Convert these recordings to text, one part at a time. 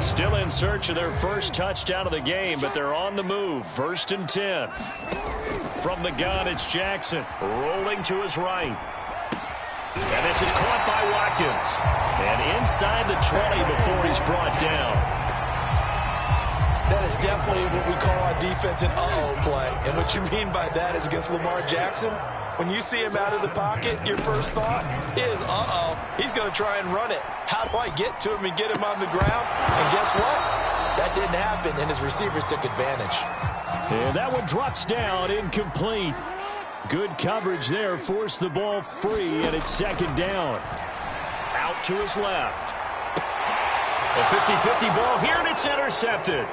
Still in search of their first touchdown of the game, but they're on the move. 1st and 10. From the gun, it's Jackson rolling to his right. And this is caught by Watkins. And inside the 20 before he's brought down. That is definitely what we call our defense an uh-oh play. And what you mean by that is against Lamar Jackson, when you see him out of the pocket, your first thought is, uh-oh, he's going to try and run it. How do I get to him and get him on the ground? And guess what? That didn't happen, and his receivers took advantage. And that one drops down, incomplete. Good coverage there, forced the ball free, and it's 2nd down. Out to his left. A 50-50 ball here, and it's intercepted.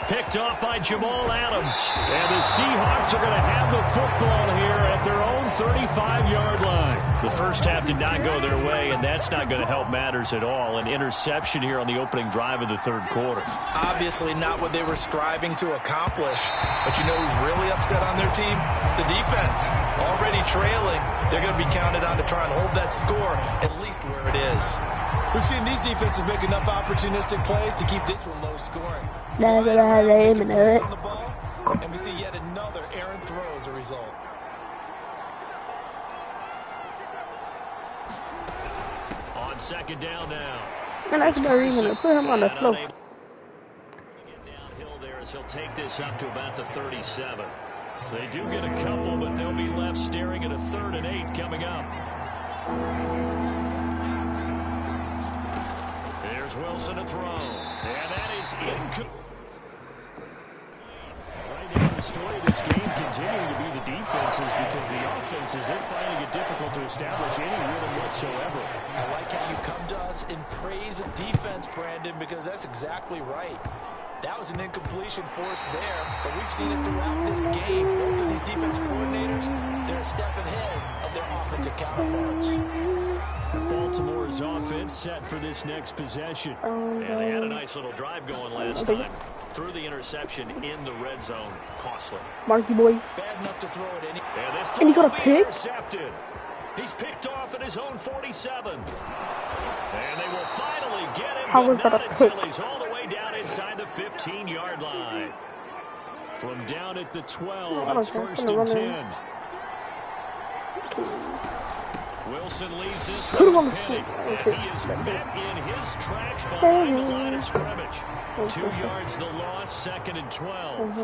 Picked off by Jamal Adams. And the Seahawks are going to have the football here at their own 35-yard line. The first half did not go their way, and that's not going to help matters at all. An interception here on the opening drive of the 3rd quarter. Obviously not what they were striving to accomplish. But you know who's really upset on their team? The defense. Already trailing. They're going to be counted on to try and hold that score at least where it is. We've seen these defenses make enough opportunistic plays to keep this one low scoring. On the ball, and we see yet another errant throw as a result. On 2nd down now. And that's not even to put him on the floor. Get downhill there as he'll take this up to about the 37. They do get a couple, but they'll be left staring at a 3rd and 8 coming up. There's Wilson to throw. And that is incomplete. Right now, the story of this game continuing to be the defenses, because the offenses, they're finding it difficult to establish any rhythm whatsoever. I like how you come to us in praise of defense, Brandon, because that's exactly right. That was an incompletion force there, but we've seen it throughout this game. Both of these defense coordinators, they're a step ahead of their offensive counterparts. Baltimore's offense set for this next possession. And they had a nice little drive going last time. Threw the interception in the red zone. Costly. Marky boy. Bad enough to throw it any. And he got a pick? Intercepted. He's picked off at his own 47. And they will finally get him, How but was that not a until pick? he's all the way down inside the 15-yard line. From down at the 12, it's 1st and 10. Wilson leaves this one pinning, and he is met in his tracks behind the line of scrimmage. 2 yards the loss, 2nd and 12.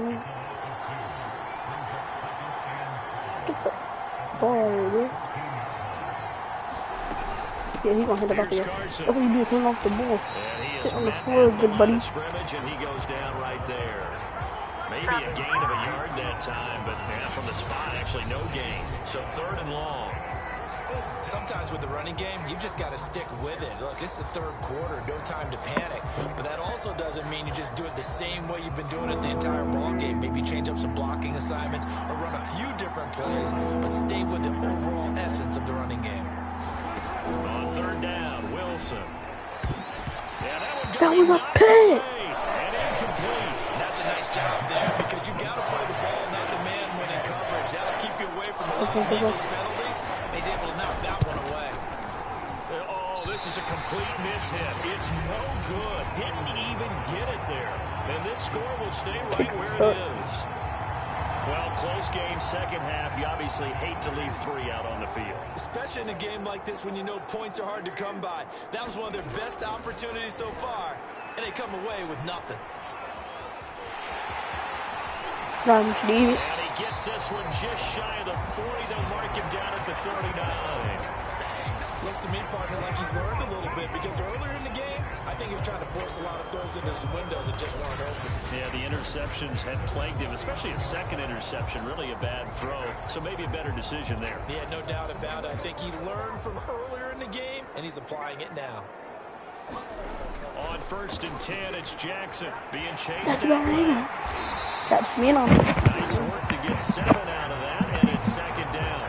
Yeah, he's gonna hit it off again. That's what you do, is hang off the ball. Sit on the floor, good buddy. Scrimmage, and he goes down right there. Maybe a gain of a yard that time, but from the spot, actually no gain. So 3rd and long. Sometimes with the running game, you've just got to stick with it. Look, it's the 3rd quarter, no time to panic. But that also doesn't mean you just do it the same way you've been doing it the entire ball game. Maybe change up some blocking assignments or run a few different plays, but stay with the overall essence of the running game. On 3rd down, Wilson. That was a pick. And incomplete. That's a nice job there, because you got to play the ball, not the man when in coverage. That'll keep you away from a lot of needless penalties. He's able to knock that one away. Oh, this is a complete mishit. It's no good. Didn't even get it there. And this score will stay right where it is. Well, close game, 2nd half. You obviously hate to leave 3 out on the field. Especially in a game like this when you know points are hard to come by. That was one of their best opportunities so far, and they come away with nothing. Run, Steve. And he gets this one just shy of the 40. They'll mark him down at the 39. Looks to me, partner, like he's learned a little bit, because earlier in the game, I think he was trying to force a lot of throws into some windows that just weren't open. Yeah, the interceptions had plagued him, especially a 2nd interception, really a bad throw. So maybe a better decision there. Yeah, no doubt about it. I think he learned from earlier in the game, and he's applying it now. On 1st and 10, it's Jackson being chased. That's right. That's me on. Nice work to get 7 out of that, and it's 2nd down.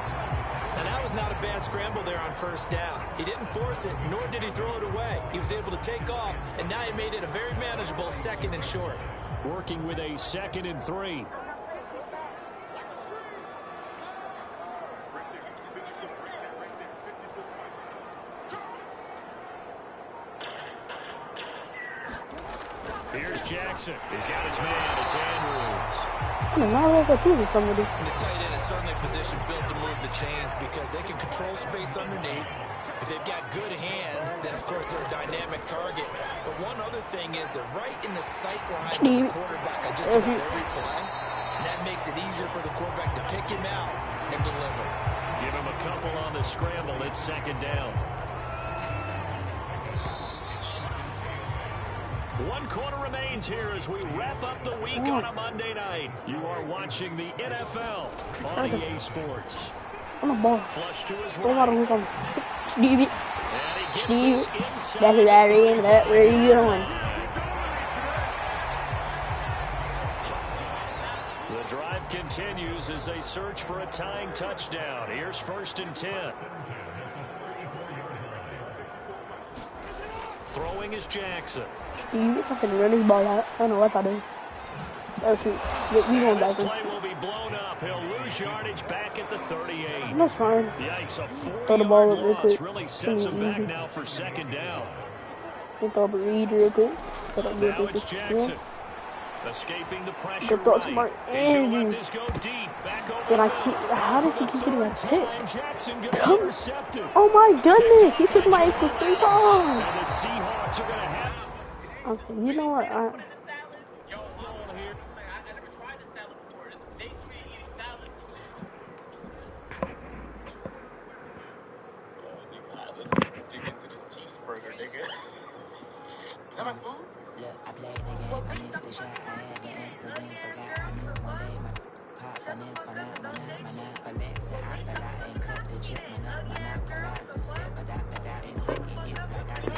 Now, that was not a bad scramble there on 1st down. He didn't force it, nor did he throw it away. He was able to take off, and now he made it a very manageable 2nd and short. Working with a 2nd and 3. Here's Jackson. He's got his man. It's Andrews. I don't know what to do with somebody. The tight end is certainly a position built to move the chains because they can control space underneath. If they've got good hands, then of course they're a dynamic target. But one other thing is they're right in the sight lines of the quarterback on just about every play. And that makes it easier for the quarterback to pick him out and deliver. Give him a couple on the scramble. It's second down. 1 quarter remains here as we wrap up the week on a Monday night. You are watching the NFL on EA Sports. On the ball. Flush to his Don't matter right. who's on. Stevie. And he gets Steve. this inside. That's Larry. That where you going? The drive continues as they search for a tying touchdown. Here's 1st and 10. Throwing is Jackson. Steve, I can run his ball out. I don't know what I do. Oh shoot. We going This back. play will be blown up. He'll lose yardage back at the 38. That's fine. Yikes, a Throw the ball 4-yard up real loss quick. really sets him back now for second down. We'll throw up a read real quick. Now it's Jackson. Escaping the pressure Good thoughts, right. Mark. He's going to let this go deep. Back over. Then how does he keep getting that hit? Jackson got intercepted. Oh my goodness, he took my ankle 3 times. And the Seahawks are going to have... Okay, you know what? Look, I played the game, I missed the shot, I had the accident, forgot I knew one day my pop finesse, Alexa, I fell out and cut the chip, pull out the set, but I ain't taking it like I did.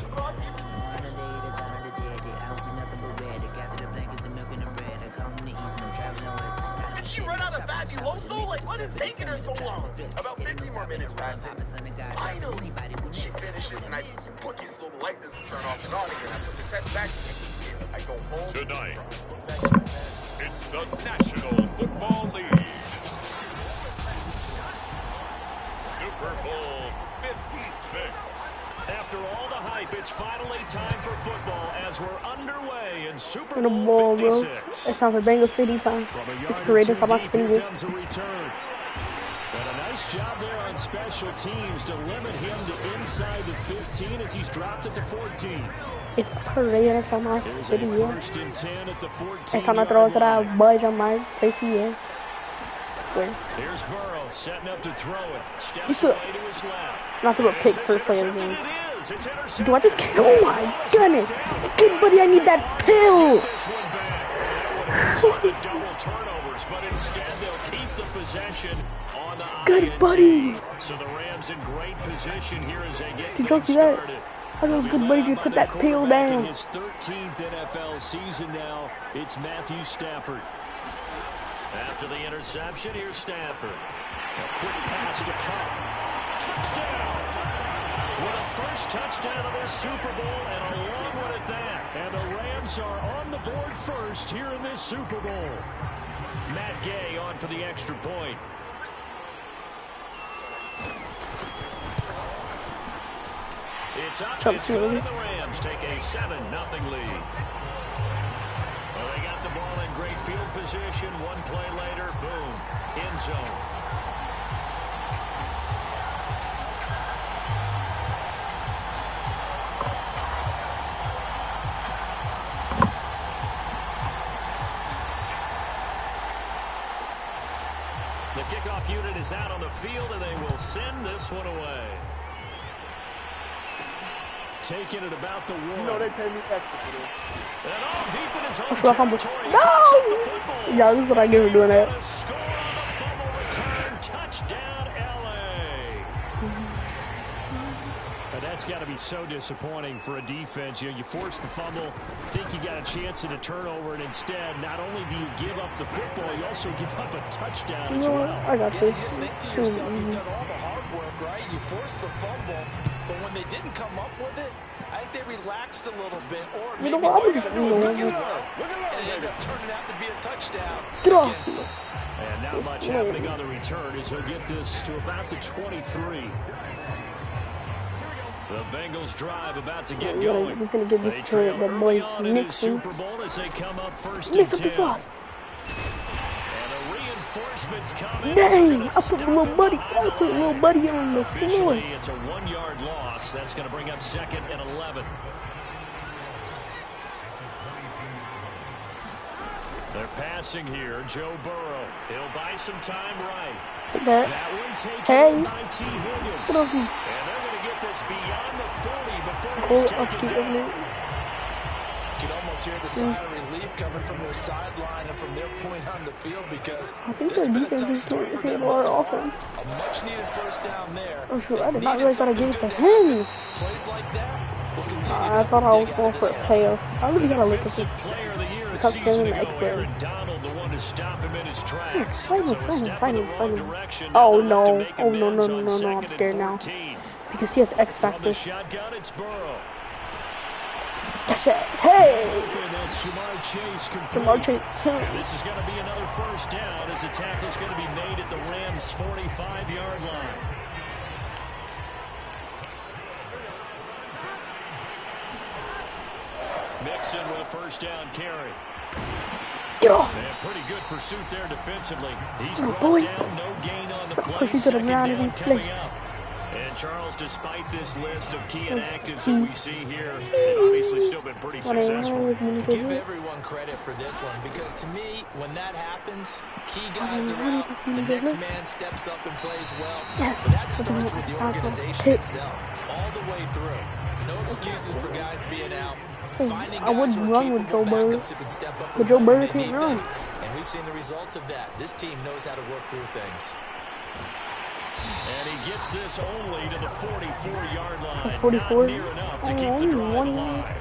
Sunday, the dawn of the dead, I don't see nothing but red, I gather the blankets and milk and the bread, I come from the east and I'm traveling west. Did she run out of fabuloso? Like, what is taking her so long? About 50 more minutes, Brad. Finally, she finishes and I book it so the light doesn't turn off and on again. I put the text back to me. I go home. Tonight, it's the National Football League. Super Bowl 56. After all the hype, it's finally time for football as we're underway in Super For the Bowl ball, bro. 56. It's time for Bengal City time. From a It's yard or created two by my deep, here fingers. comes a return. And a nice job there on special teams to limit him to inside the 15 as he's dropped at the 14. It's created by my There's a city, yeah. 1st and 10 at the 14. Every time I throw it to that budge on my face, yeah. Swear. Here's Burrow setting up to throw it. You Steps should away to his left. not throw a pick It's first play of the intercepted. game. It is. It's intercepted. Do I just kill? Oh my goodness! Good buddy, I need that pill! This one back. That would have been the double turnovers, but instead they'll keep the possession on the Good INT. buddy! So the Rams in great position here as they get Did you things see that? started. I know good buddy just put that pill In down. his 13th NFL season now, it's Matthew Stafford. After the interception, here's Stafford. A quick pass to Cup. Touchdown! With a first touchdown of this Super Bowl and a long one at that. And the Rams are on the board first here in this Super Bowl. Matt Gay on for the extra point. It's up, it's good, and the Rams take a 7-0 lead. Well, they got the ball in great field position. One play later, boom, end zone. The kickoff unit is out on the field, and they will send this one away. Taking it about the one. You know they pay me extra for this. And all deep in his own That's what I'm territory. No! Yeah, this is what I give for doing that. A score on the fumble return. Touchdown, LA. And that's got to be so disappointing for a defense. You know, you force the fumble, think you got a chance at a turnover, and instead, not only do you give up the football, you also give up a touchdown as well. I got Yeah, this. you just think to yourself, you've done all the hard work, right? You forced the fumble, but when they didn't come up with it, I think they relaxed a little bit, or You maybe know what? I'm just and it ended up turning out to be a touchdown Get off. against them. And not much happening on the return as he'll get this to about the 23. The Bengals drive about to get We're going. gonna give They this to trail the early boy on in this Nixon. Super Bowl as they come up first and Mix up 10. the sauce. And the reinforcements come in. Dang, I put a little buddy. I put a little buddy on the floor. Officially, it's a 1-yard loss. That's going to bring up 2nd and 11. They're passing here. Joe Burrow. He'll buy some time right. That one taken by T. Higgins. And they're going to get this beyond the 40 before it's taken down. You can almost hear the sigh of relief coming from their sideline and from their point on the field because this has been a tough start for them. A much-needed first down there. Oh, shoot, I did not realize that I gave it to him. Plays like that will continue I thought I was going for a payoff. I really gotta look at this. Player of the year a Top season 10 in ago, X-Men. Aaron Donald, the one to stop him in his tracks. Find So him, a find him, step find in him, the find wrong him. direction. Oh Now to no, make oh no, no, amends no, on no, no, 2nd I'm and scared now. 14. Because he has X From the Factor. shotgun, it's Burrow. Hey! Open, that's Jamar Chase complete. Jamar Chase. This is going to be another first down as the tackle's going to be made at the Rams' 45-yard line. Mixon with a first down carry. Get off! And pretty good pursuit there defensively. He's Oh, brought boy. down, no gain on the play. Push you to the 2nd ground down and coming play. up. And Charles, despite this list of key inactives that we see here, they've obviously still been pretty successful. Give everyone credit for this one because to me, when that happens, key guys are out, the next man steps up and plays well. But that starts with the organization itself, all the way through. No excuses for guys being out. Finding I guys wouldn't who are run with capable Joe Burrow, backups who can step up but and Joe run Burrow when they can't need run. them. And we've seen the results of that. This team knows how to work through things. And he gets this only to the 44-yard line. 44? Not near enough to keep the drive alive.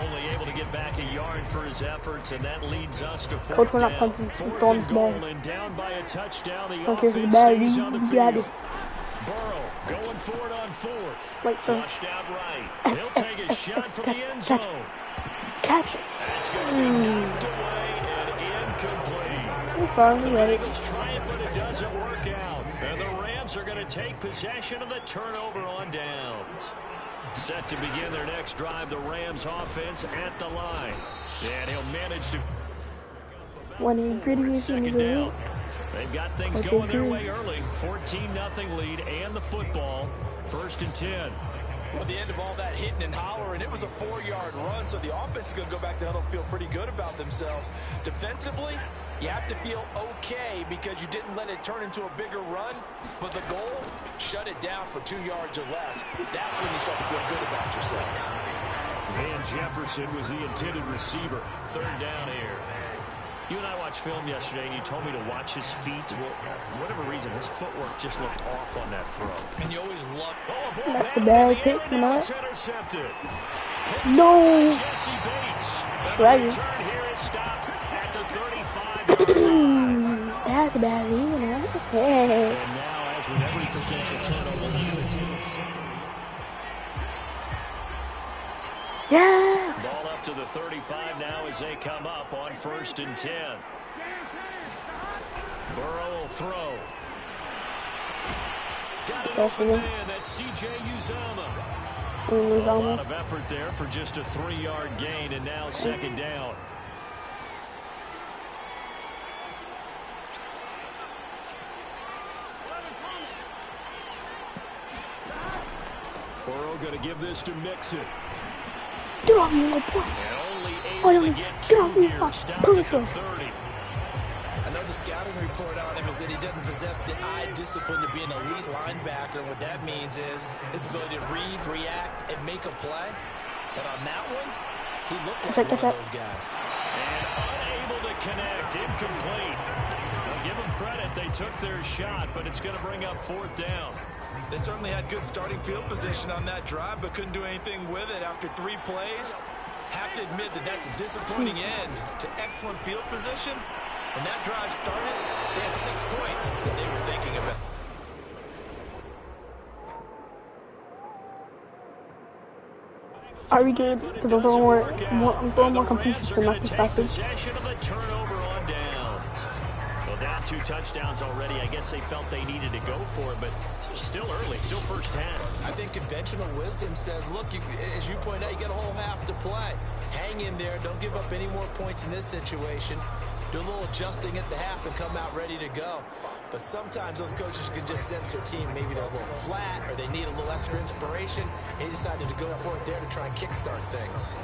Only able to get back a yard for his efforts, and that leads us to fourth Coach, we're not down. punting. Fourth Throwing and this ball. goal, and down by a touchdown. The Okay, this is offense bad. stays on the You got field. it. Burrow going for it on fourth. Right, sir. Flushed out right. He'll take a shot from the end zone. Catch it. That's going to be knocked away and incomplete. We finally got it. Eagles try it, but it doesn't work out. And the Rams are going to take possession of the turnover on downs. Set to begin their next drive, the Rams offense at the line. And he'll manage to... When he gritty is in Second the down. They've got things Okay, going their good. way early. 14-0 lead and the football. 1st and 10. Well, the end of all that hitting and hollering, it was a 4-yard run, so the offense is going to go back to huddle and feel pretty good about themselves. Defensively, you have to feel okay because you didn't let it turn into a bigger run, but the goal, shut it down for 2 yards or less. That's when you start to feel good about yourselves. Van Jefferson was the intended receiver. 3rd down here. You and I watched film yesterday, and you told me to watch his feet. Well, for whatever reason, his footwork just looked off on that throw. And you always love... That's a bad pick, not. Intercepted. No. Jesse Bates. Swaggy. Return here is stopped at the 35-yard line. That's a bad lead, man. Hey. And now, as with every potential turnover, Yeah. ball up to the 35 now as they come up on 1st and 10. Burrow will throw. Got it open man. That's C.J. Uzomah. A lot of effort there for just a 3-yard gain, and now 2nd down. Burrow going to give this to Mixon. Get off me, little boy. And only able to get 2 here. Stopped at the 30. I know the scouting report on him is that he doesn't possess the eye discipline to be an elite linebacker. What that means is his ability to read, react, and make a play. But on that one, he looked like one of those guys. And unable to connect. Incomplete. Now give them credit. They took their shot, but it's going to bring up 4th down. They certainly had good starting field position on that drive, but couldn't do anything with it after 3 plays. Have to admit that that's a disappointing end to excellent field position. When that drive started, they had 6 points that they were thinking about. Are we good? Because I'm throwing more completions to knock this back in. Possession of the turnover on downs. Well, down 2 touchdowns already. I guess they felt they needed to go for it, but still early, still first half. I think conventional wisdom says, look, as you point out, you got a whole half to play. Hang in there. Don't give up any more points in this situation. Do a little adjusting at the half and come out ready to go. But sometimes those coaches can just sense their team. Maybe they're a little flat or they need a little extra inspiration. And he decided to go for it there to try and kickstart things.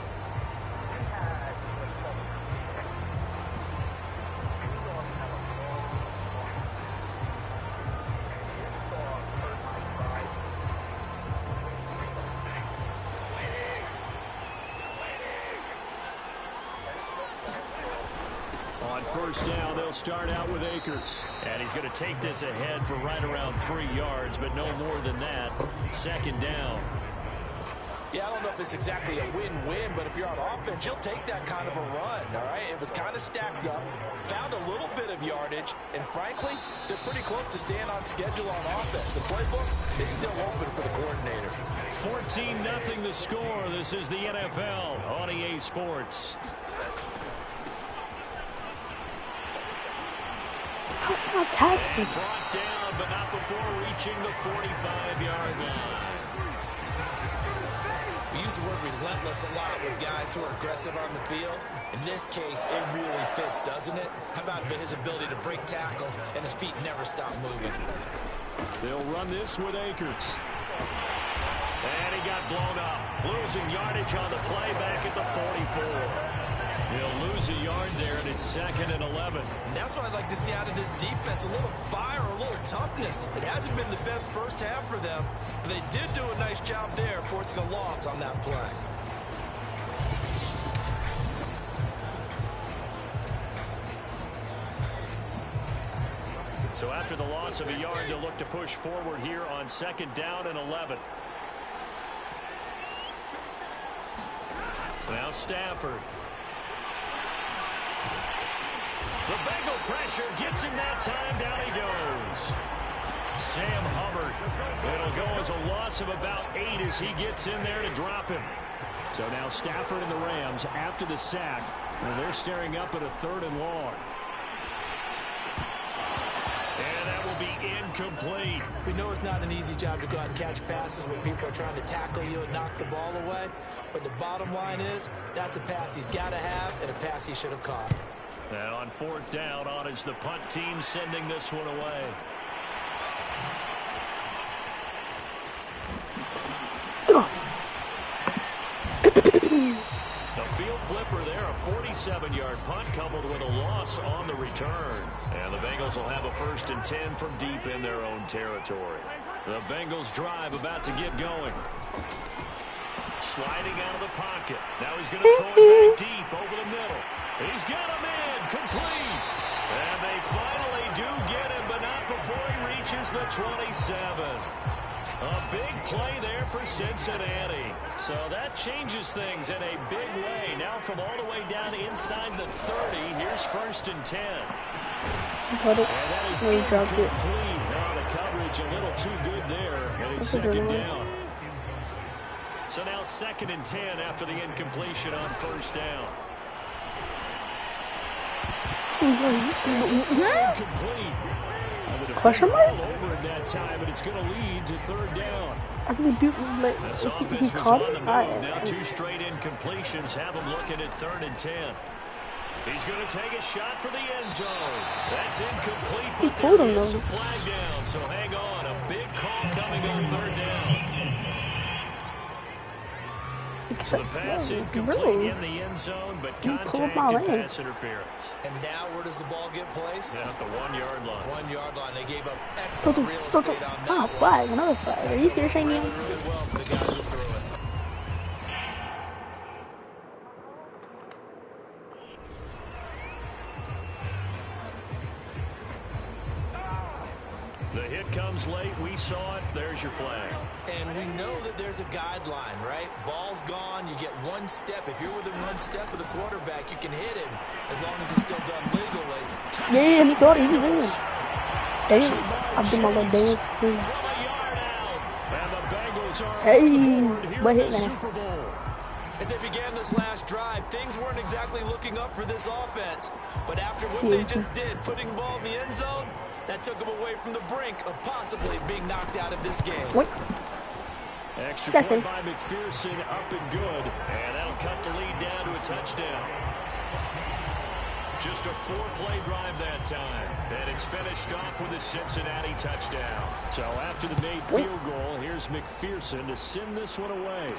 First down, they'll start out with Akers. And he's going to take this ahead for right around 3 yards, but no more than that. Second down. Yeah, I don't know if it's exactly a win-win, but if you're on offense, you'll take that kind of a run, all right? It was kind of stacked up, found a little bit of yardage, and frankly, they're pretty close to staying on schedule on offense. The playbook is still open for the coordinator. 14-0 the score. This is the NFL on EA Sports. That's not tackling. Brought down, but not before reaching the 45-yard line. We use the word relentless a lot with guys who are aggressive on the field. In this case, it really fits, doesn't it? How about his ability to break tackles and his feet never stop moving? They'll run this with Akers. And he got blown up. Losing yardage on the play back at the 44. He'll lose a yard there, and it's 2nd and 11. And that's what I'd like to see out of this defense, a little fire, a little toughness. It hasn't been the best first half for them, but they did do a nice job there, forcing a loss on that play. So after the loss of a yard, they'll look to push forward here on 2nd down and 11. Now Stafford. The Bengal pressure gets him that time. Down he goes. Sam Hubbard. It'll go as a loss of about 8 as he gets in there to drop him. So now Stafford and the Rams after the sack. Well, they're staring up at a 3rd and long. And that will be incomplete. We know it's not an easy job to go out and catch passes when people are trying to tackle you and knock the ball away. But the bottom line is, that's a pass he's got to have and a pass he should have caught. And on 4th down, on is the punt team sending this one away. The field flipper there, a 47-yard punt coupled with a loss on the return. And the Bengals will have a 1st and 10 from deep in their own territory. The Bengals drive about to get going. Sliding out of the pocket. Now he's going to throw it back deep over the middle. He's got him in, complete. And they finally do get him, but not before he reaches the 27. A big play there for Cincinnati. So that changes things in a big way. Now from all the way down inside the 30, here's 1st and 10. Got it. And that is We dropped it. incomplete. Now the coverage a little too good there, and it's 2nd down. So now 2nd and 10 after the incompletion on 1st down. Question mark? Over at that time, but it's going to lead to 3rd down. I think he This offense was on the move. Now 2 straight incompletions have him looking at 3rd and 10. He's going to take a shot for the end zone. That's incomplete, but there is a flag down. So hang on, a big call coming on 3rd down. So the pass incomplete in the end zone, but contact and pass interference. And now where does the ball get placed? At the 1-yard line. 1-yard line. They gave up excellent real estate on that one. Flag, another flag. Are you serious right now? Really well for the guys who threw it. The hit comes late. We saw it. There's your flag. And we know that there's a guideline, right? Ball's gone. You get 1 step. If you're within 1 step of the quarterback, you can hit him as long as it's still done legally. Yeah, he got it. He was in. Damn. I've been my little dance. From a yard out. And the Bengals are Hey, on board here what in hit the now? Super Bowl. As they began the this last drive, things weren't exactly looking up for this offense. But after what they just did, putting the ball in the end zone, that took them away from the brink of possibly being knocked out of this game. What? Extra point by McPherson, up and good. And that'll cut the lead down to a touchdown. Just a 4-play drive that time. And it's finished off with a Cincinnati touchdown. So after the made field goal, here's McPherson to send this one away.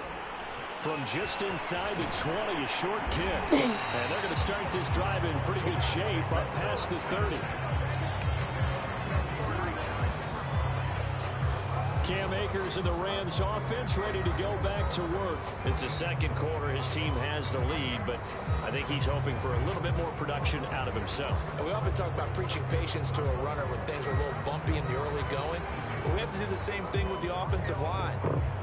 From just inside the 20, a short kick. And they're going to start this drive in pretty good shape up past the 30. Cam Akers and the Rams offense ready to go back to work. It's the second quarter. His team has the lead, but I think he's hoping for a little bit more production out of himself. We often talk about preaching patience to a runner when things are a little bumpy in the early going, but we have to do the same thing with the offensive line.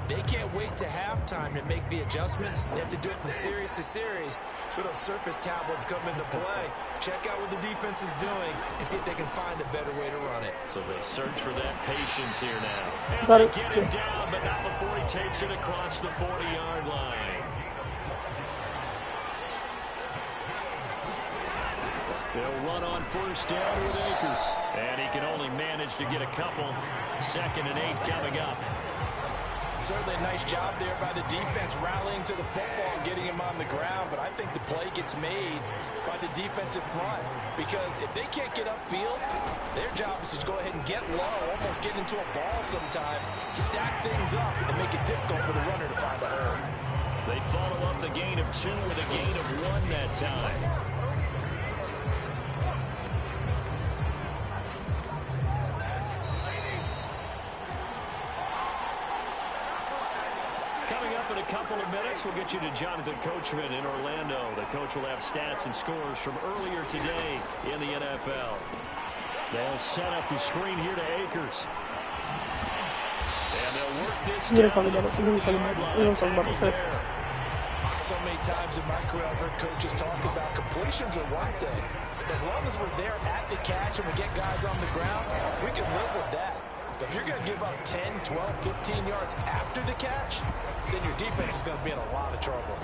They can't wait to halftime to make the adjustments. They have to do it from series to series so those surface tablets come into play. Check out what the defense is doing and see if they can find a better way to run it. So they search for that patience here now. And Got they it. get him down, but not before he takes it across the 40-yard line. They'll run on first down with Akers. And he can only manage to get a couple. 2nd and 8 coming up. Certainly a nice job there by the defense rallying to the football and getting him on the ground, but I think the play gets made by the defensive front because if they can't get upfield, their job is to go ahead and get low, almost get into a ball sometimes, stack things up, and make it difficult for the runner to find a hole. They follow up the gain of 2 with a gain of 1 that time. Coming up in a couple of minutes, we'll get you to Jonathan Coachman in Orlando. The coach will have stats and scores from earlier today in the NFL. They'll set up the screen here to Akers. And they'll work this down to the 40-yard line. So many times in my career, I've heard coaches talk about completions are one thing. But as long as we're there at the catch and we get guys on the ground, we can live with that. But if you're going to give up 10, 12, 15 yards after the catch, then your defense is going to be in a lot of trouble.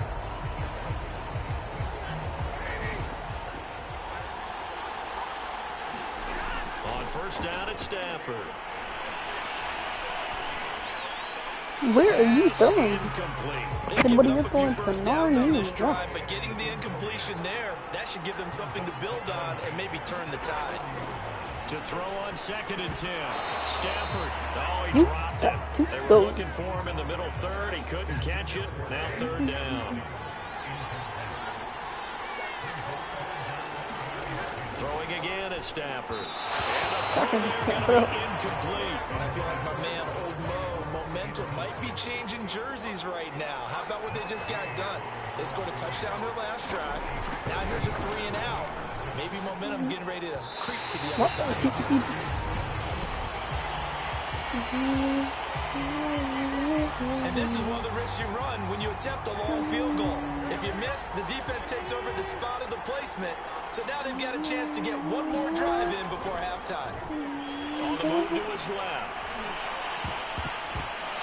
On first down, it's Stafford. Where are you throwing? Incomplete. What are you throwing to on this drive, but getting the incompletion there, that should give them something to build on and maybe turn the tide. To throw on 2nd and 10. Stafford. Oh, he dropped it. They were looking for him in the middle third. He couldn't catch it. Now 3rd down. Throwing again at Stafford. And a throw there going to be incomplete. And I feel like my man, Old Mo, momentum might be changing jerseys right now. How about what they just got done? They scored a touchdown their last drive. Now here's a 3 and out. Maybe momentum's getting ready to creep to the other side. And this is one of the risks you run when you attempt a long field goal. If you miss, the defense takes over the spot of the placement. So now they've got a chance to get one more drive in before halftime. On the move to his left.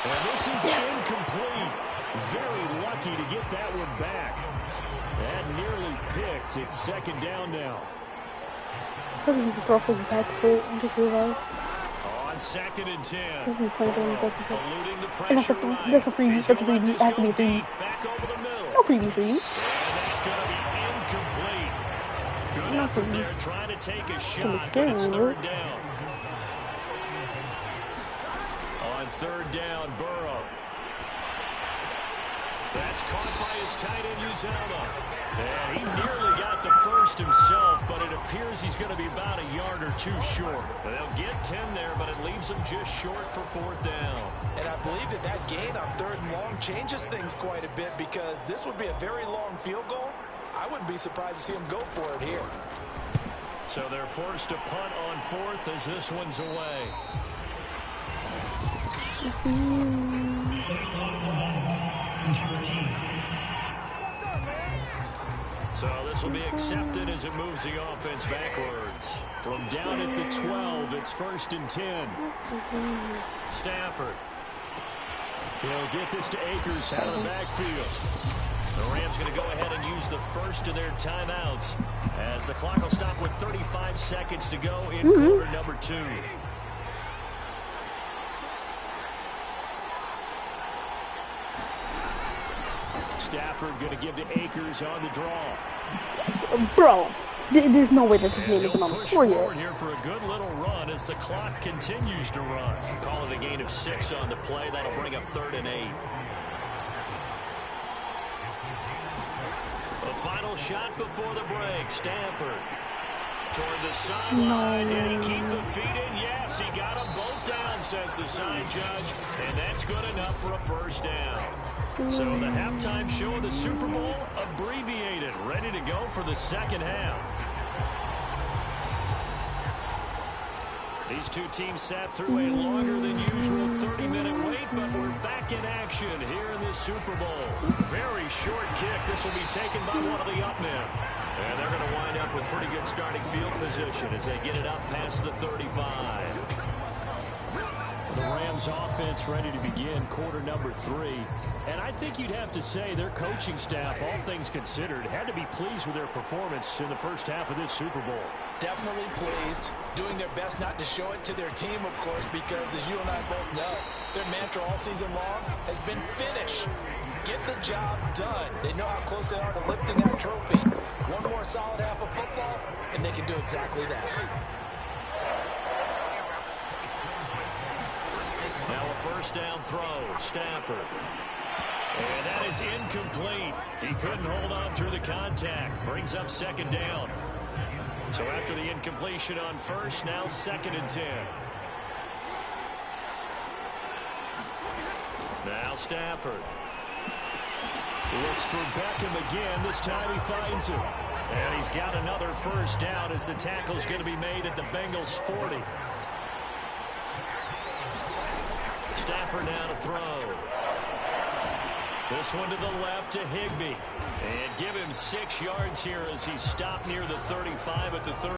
And this is incomplete. Very lucky to get that one back. That nearly picked. It's 2nd down now. I think he can throw his back foot and just realize. On 2nd and 10. Doesn't play doing that. Eluding the And pressure. that's a freebie. That's a freebie. It has to be a freebie. Back over the middle. No freebie for you. And that's going to be incomplete. Good effort there trying to take a shot, but it's 3rd down. On 3rd down, Burrow. That's caught by his tight end, Uzama. And he nearly got the first himself, but it appears he's going to be about a yard or 2 short. They'll get 10 there, but it leaves him just short for 4th down. And I believe that gain on 3rd and long changes things quite a bit because this would be a very long field goal. I wouldn't be surprised to see him go for it here. So they're forced to punt on 4th as this one's away. So this will be accepted as it moves the offense backwards. From down at the 12, it's 1st and 10. Stafford. He'll get this to Akers out of the backfield. The Rams going to go ahead and use the first of their timeouts as the clock will stop with 35 seconds to go in quarter number 2. Stafford going to give to Akers on the draw. Bro, there's no way that this game isn't on the floor yet. Here for a good little run as the clock continues to run. Call it a gain of 6 on the play. That'll bring up 3rd and 8. The final shot before the break. Stafford toward the sideline. Did he keep the feet in? Yes, he got them both down, says the sign judge. And that's good enough for a first down. So the halftime show of the Super Bowl abbreviated, ready to go for the second half. These two teams sat through a longer than usual 30-minute wait, but we're back in action here in the Super Bowl. Very short kick. This will be taken by one of the up men. And they're going to wind up with pretty good starting field position as they get it up past the 35. The Rams offense ready to begin quarter number 3. And I think you'd have to say their coaching staff, all things considered, had to be pleased with their performance in the first half of this Super Bowl. Definitely pleased, doing their best not to show it to their team, of course, because as you and I both know, their mantra all season long has been finish. Get the job done. They know how close they are to lifting that trophy. One more solid half of football, and they can do exactly that. Now a first down throw, Stafford. And that is incomplete. He couldn't hold on through the contact. Brings up 2nd down. So after the incompletion on first, now 2nd and 10. Now Stafford. Looks for Beckham again. This time he finds him. And he's got another first down as the tackle's going to be made at the Bengals 40. Stafford now to throw. This one to the left to Higbee. And give him 6 yards here as he stopped near the 35 at the 30.